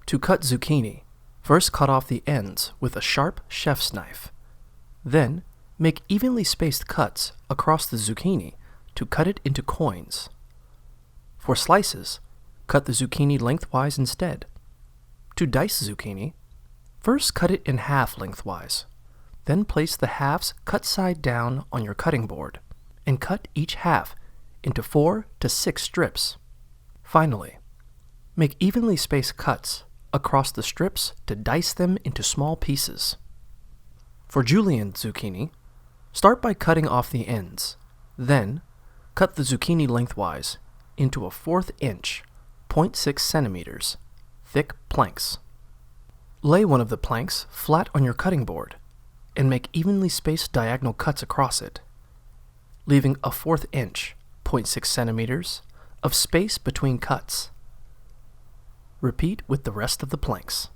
To cut zucchini, first cut off the ends with a sharp chef's knife. Then, make evenly spaced cuts across the zucchini to cut it into coins. For slices, cut the zucchini lengthwise instead. To dice zucchini, first cut it in half lengthwise. Then place the halves cut side down on your cutting board and cut each half into 4 to 6 strips. Finally, make evenly spaced cuts across the strips to dice them into small pieces. For julienne zucchini, start by cutting off the ends. Then, cut the zucchini lengthwise into a 1/4 inch, 0.6 centimeters, thick planks. Lay one of the planks flat on your cutting board and make evenly spaced diagonal cuts across it, leaving a 1/4 inch, 0.6 centimeters, of space between cuts. Repeat with the rest of the planks.